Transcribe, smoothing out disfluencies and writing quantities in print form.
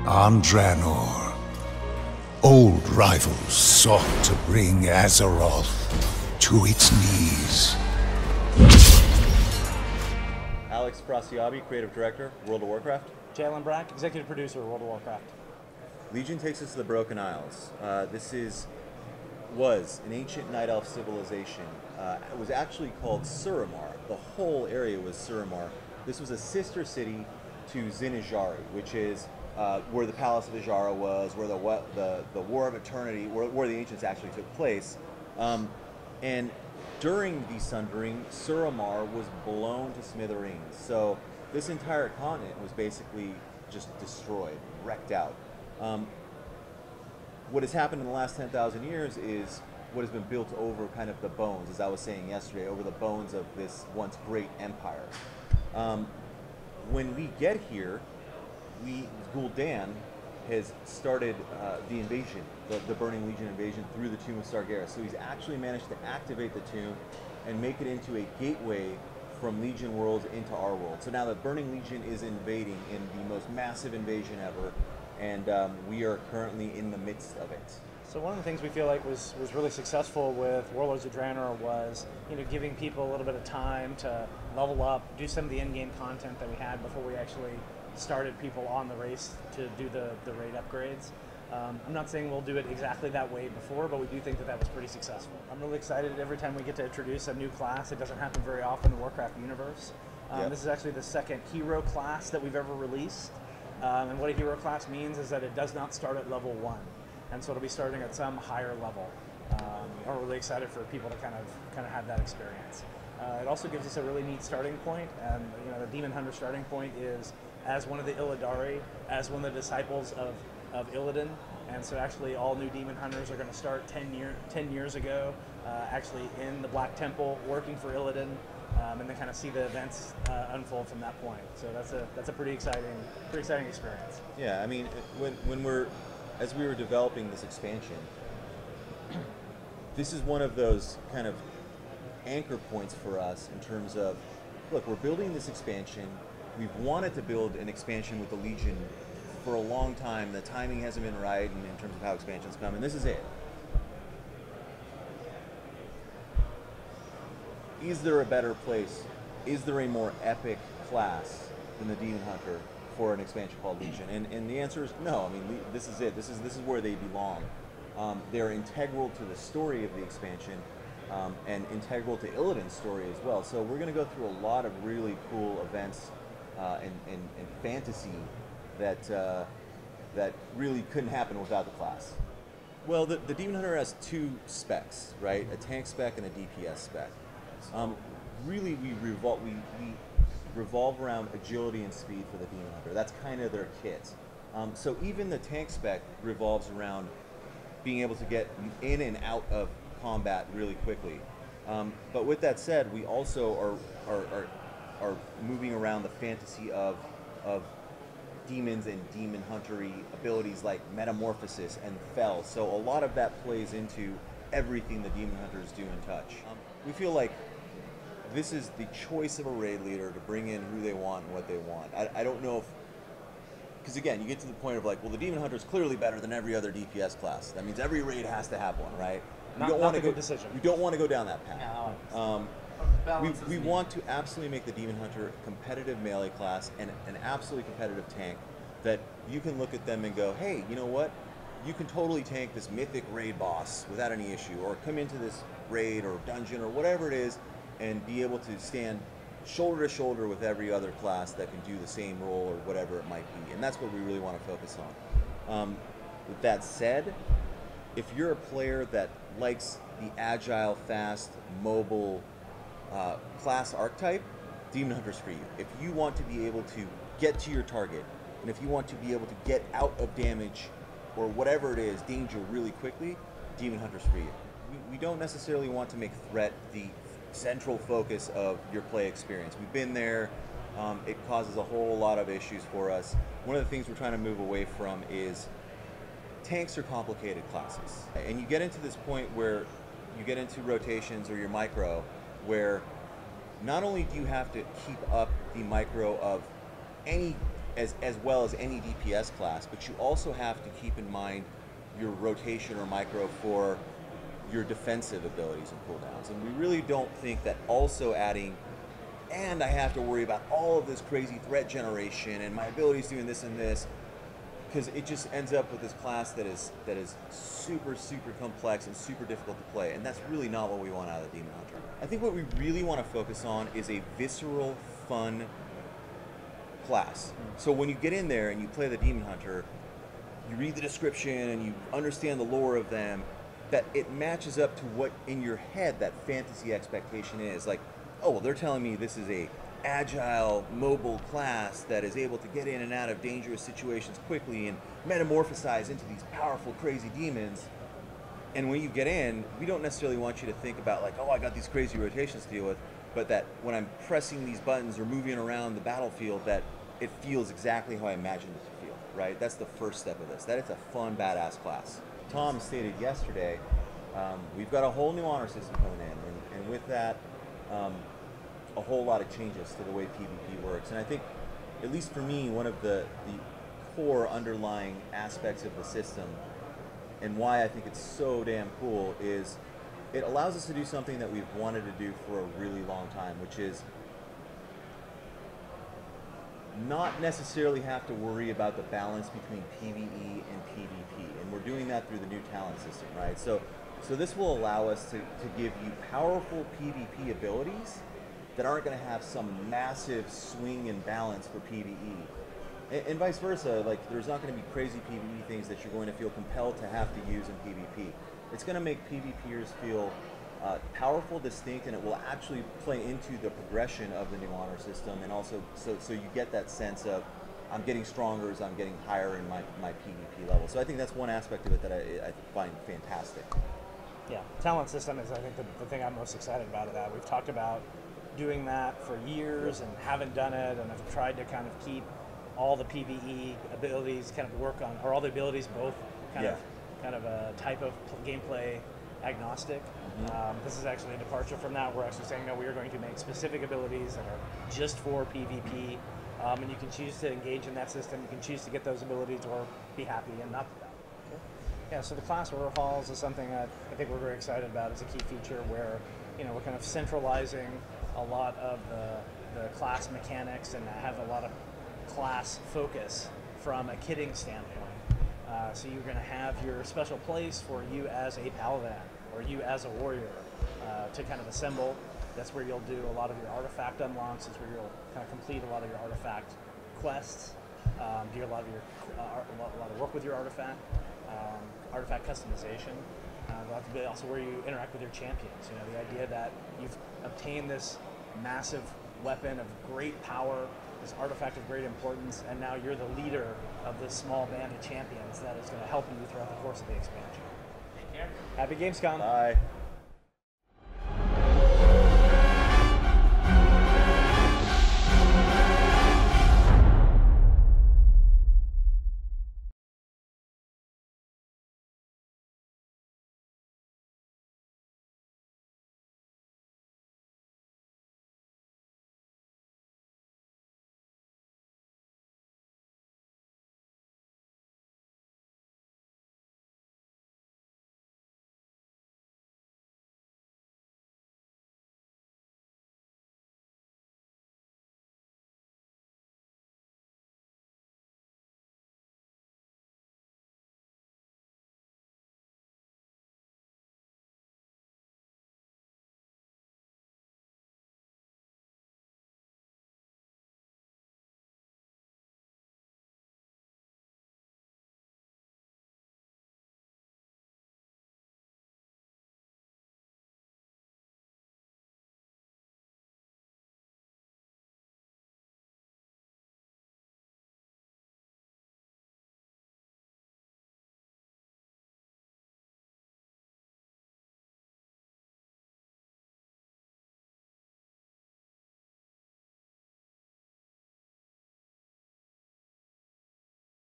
On Draenor, old rivals sought to bring Azeroth to its knees. Alex Afrasiabi, Creative Director, World of Warcraft. Allan Breck, Executive Producer, World of Warcraft. Legion takes us to the Broken Isles. Was an ancient Night Elf civilization. It was actually called Suramar. The whole area was Suramar. This was a sister city to Zinijari, which is where the Palace of Azshara was, where the War of Eternity, where the Ancients actually took place. And during the Sundering, Suramar was blown to smithereens. So this entire continent was basically just destroyed, wrecked out. What has happened in the last 10,000 years is what has been built over kind of the bones, as I was saying yesterday, over the bones of this once great empire. When we get here, Gul'dan has started the invasion, the Burning Legion invasion through the Tomb of Sargeras. So he's actually managed to activate the tomb and make it into a gateway from Legion worlds into our world. So now the Burning Legion is invading in the most massive invasion ever, and we are currently in the midst of it. So one of the things we feel like was really successful with Warlords of Draenor was, giving people a little bit of time to level up, do some of the in-game content that we had before we actually started people on the race to do the raid upgrades. I'm not saying we'll do it exactly that way before, but we do think that was pretty successful. I'm really excited every time we get to introduce a new class. It doesn't happen very often in the Warcraft universe. Yep. This is actually the second hero class that we've ever released. And what a hero class means is that it does not start at level 1. And so it'll be starting at some higher level. We're really excited for people to kind of have that experience. It also gives us a really neat starting point, and the Demon Hunter starting point is as one of the Illidari, as one of the disciples of Illidan, and so actually all new Demon Hunters are going to start 10 years ago, actually in the Black Temple, working for Illidan, and then kind of see the events unfold from that point. So that's a pretty exciting experience. Yeah, I mean, as we were developing this expansion, this is one of those kind of anchor points for us in terms of, look, we're building this expansion. We've wanted to build an expansion with the Legion for a long time. The timing hasn't been right in terms of how expansions come, and this is it. Is there a better place? Is there a more epic class than the Demon Hunter for an expansion called Legion? And the answer is no. I mean, this is it. This is where they belong. They're integral to the story of the expansion, and integral to Illidan's story as well. So we're going to go through a lot of really cool events and fantasy that really couldn't happen without the class. Well, the Demon Hunter has two specs, right? A tank spec and a DPS spec. Really, we revolve around agility and speed for the Demon Hunter. That's kind of their kit. So even the tank spec revolves around being able to get in and out of combat really quickly. But with that said, we also are moving around the fantasy of demons and demon huntery abilities like metamorphosis and fel. So a lot of that plays into everything the demon hunters do and touch. We feel like this is the choice of a raid leader to bring in who they want and what they want. I don't know if, because again, you get to the point of like, well, the demon hunter is clearly better than every other DPS class. That means every raid has to have one, right? Not a good decision. We don't want to go down that path. No. We want to absolutely make the Demon Hunter a competitive melee class and an absolutely competitive tank that you can look at them and go, hey, you know what? You can totally tank this mythic raid boss without any issue, or come into this raid or dungeon or whatever it is and be able to stand shoulder to shoulder with every other class that can do the same role or whatever it might be. And that's what we really want to focus on. With that said, if you're a player that likes the agile, fast, mobile class archetype, Demon Hunter's for you. If you want to be able to get to your target, and if you want to be able to get out of damage or whatever it is, danger really quickly, Demon Hunter's for you. We don't necessarily want to make threat the central focus of your play experience. We've been there. It causes a whole lot of issues for us. One of the things we're trying to move away from is tanks are complicated classes. And you get into this point where you get into rotations or your micro, where not only do you have to keep up the micro of any as well as any DPS class, but you also have to keep in mind your rotation or micro for your defensive abilities and cooldowns. And we really don't think that also adding, and I have to worry about all of this crazy threat generation and my abilities doing this and this, because it just ends up with this class that is super, super complex and super difficult to play, and that's really not what we want out of the Demon Hunter. I think what we really want to focus on is a visceral, fun class. So when you get in there and you play the Demon Hunter, you read the description and you understand the lore of them, that it matches up to what in your head that fantasy expectation is. Like, oh, well, they're telling me this is a agile, mobile class that is able to get in and out of dangerous situations quickly and metamorphosize into these powerful, crazy demons. And when you get in, we don't necessarily want you to think about like, oh, I got these crazy rotations to deal with, but that when I'm pressing these buttons or moving around the battlefield, that it feels exactly how I imagined it to feel, right? That's the first step of this, that it's a fun, badass class. Tom stated yesterday, we've got a whole new honor system coming in, and with that, a whole lot of changes to the way PvP works. And I think, at least for me, one of the core underlying aspects of the system and why I think it's so damn cool is it allows us to do something that we've wanted to do for a really long time, which is not necessarily have to worry about the balance between PvE and PvP. And we're doing that through the new talent system, right? So this will allow us to give you powerful PvP abilities that aren't going to have some massive swing in balance for PvE. And vice versa, like there's not going to be crazy PvE things that you're going to feel compelled to have to use in PvP. It's going to make PvPers feel powerful, distinct, and it will actually play into the progression of the new honor system, and also so you get that sense of I'm getting stronger as I'm getting higher in my PvP level. So I think that's one aspect of it that I find fantastic. Yeah, talent system is I think the thing I'm most excited about that. We've talked about doing that for years and haven't done it, and I've tried to kind of keep all the PvE abilities kind of work on, or all the abilities both kind of a type of gameplay agnostic. This is actually a departure from that. We're actually saying no, we are going to make specific abilities that are just for PvP, and you can choose to engage in that system. You can choose to get those abilities or be happy and not do that. Yeah, so the class overhauls is something that I think we're very excited about. It's a key feature where we're kind of centralizing a lot of the class mechanics and have a lot of class focus from a kitting standpoint. So you're going to have your special place for you as a paladin or you as a warrior to kind of assemble. That's where you'll do a lot of your artifact unlocks. That's where you'll kind of complete a lot of your artifact quests, do a lot of work with your artifact, artifact customization. That's also where you interact with your champions. The idea that you've obtained this massive weapon of great power, this artifact of great importance, and now you're the leader of this small band of champions that is going to help you throughout the course of the expansion. Happy Gamescom! Bye.